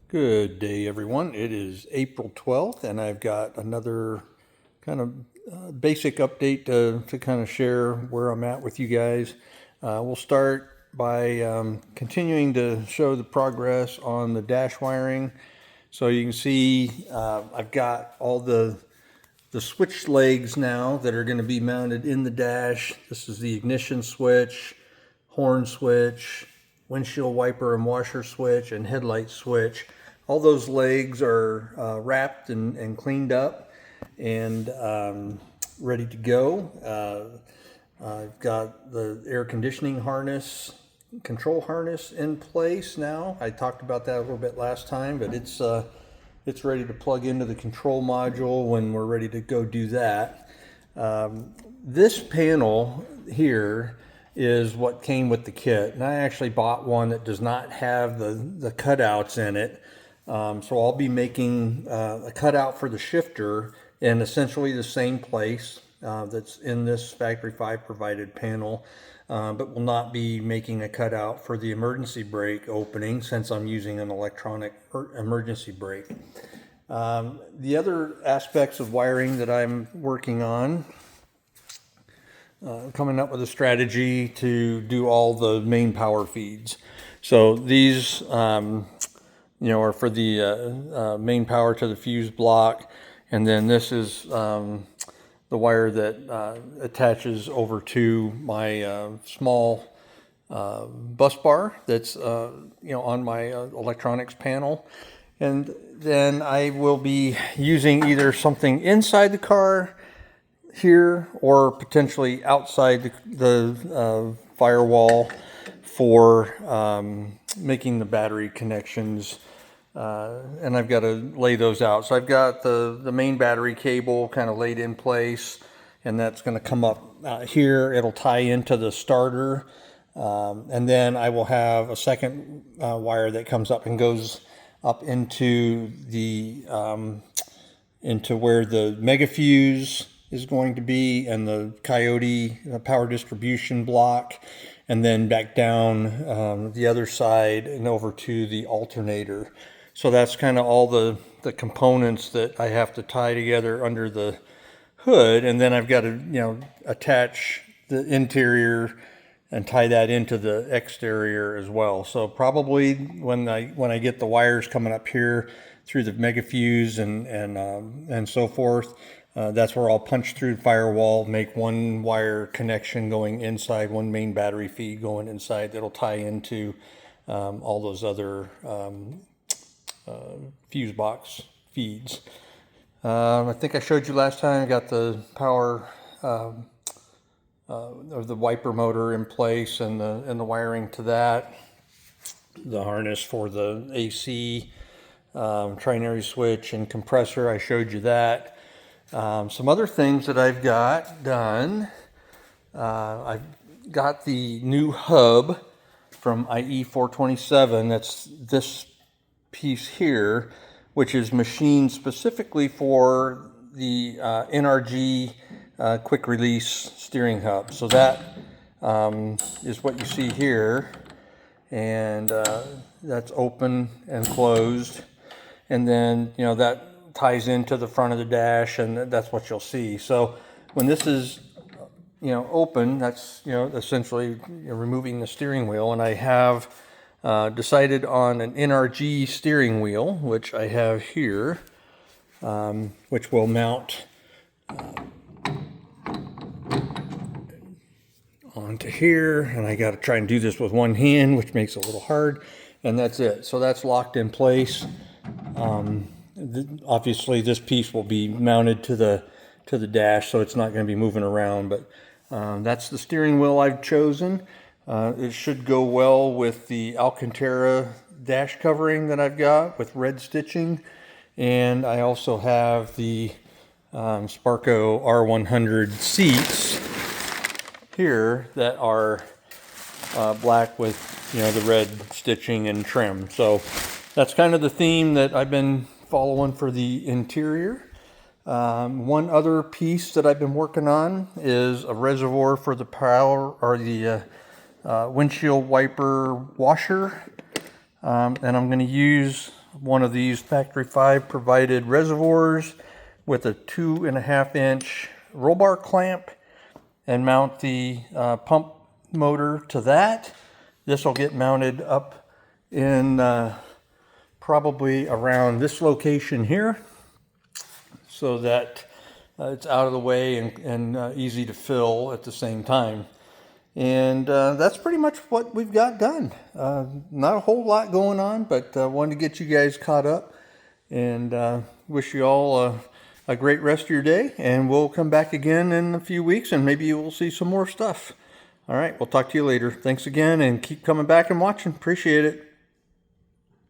Good day, everyone. It is April 12th, and I've got another kind of basic update to kind of share where I'm at with you guys. We'll start by continuing to show the progress on the dash wiring. So you can see I've got all the switch legs now that are going to be mounted in the dash. This is the ignition switch, horn switch, windshield wiper and washer switch, and headlight switch. All those legs are wrapped and cleaned up and ready to go. I've got the air conditioning harness, control harness in place now. I talked about that a little bit last time, but it's ready to plug into the control module when we're ready to go do that. This panel here is what came with the kit, and I actually bought one that does not have the cutouts in it. So I'll be making a cutout for the shifter in essentially the same place that's in this factory 5 provided panel, but will not be making a cutout for the emergency brake opening since I'm using an electronic emergency brake. The other aspects of wiring that I'm working on, coming up with a strategy to do all the main power feeds. So these are for the main power to the fuse block, and then this is the wire that attaches over to my small bus bar that's on my electronics panel. And then I will be using either something inside the car here or potentially outside the firewall for making the battery connections, and I've got to lay those out. So I've got the main battery cable kind of laid in place, and that's going to come up here. It'll tie into the starter, and then I will have a second wire that comes up and goes up into the into where the mega fuse is going to be, and the Coyote power distribution block, and then back down the other side and over to the alternator. So that's kind of all the components that I have to tie together under the hood, and then I've got to attach the interior and tie that into the exterior as well. So probably when I get the wires coming up here through the mega fuse and so forth, that's where I'll punch through the firewall, make one wire connection going inside, one main battery feed going inside that'll tie into all those other fuse box feeds. I think I showed you last time. I got the power of the wiper motor in place and the wiring to that, the harness for the AC, trinary switch and compressor. I showed you that. Some other things that I've got done. I've got the new hub from IE 427. That's this piece here, which is machined specifically for the NRG quick release steering hub. So that is what you see here, and that's open and closed, and then that ties into the front of the dash, and that's what you'll see. So when this is open, that's essentially removing the steering wheel, and I have decided on an NRG steering wheel, which I have here, which will mount onto here, and I got to try and do this with one hand, which makes it a little hard, and that's it. So that's locked in place. Obviously this piece will be mounted to the dash, so it's not going to be moving around, but that's the steering wheel I've chosen. It should go well with the Alcantara dash covering that I've got with red stitching, and I also have the Sparco R100 seats here that are black with the red stitching and trim. So that's kind of the theme that I've been following for the interior. One other piece that I've been working on is a reservoir for the power or the windshield wiper washer, and I'm going to use one of these Factory 5 provided reservoirs with a 2.5-inch roll bar clamp and mount the pump motor to that. This will get mounted up in probably around this location here, so that it's out of the way and easy to fill at the same time. And that's pretty much what we've got done. Not a whole lot going on, but wanted to get you guys caught up, and wish you all a great rest of your day. And we'll come back again in a few weeks, and maybe you will see some more stuff. All right, we'll talk to you later. Thanks again, and keep coming back and watching. Appreciate it.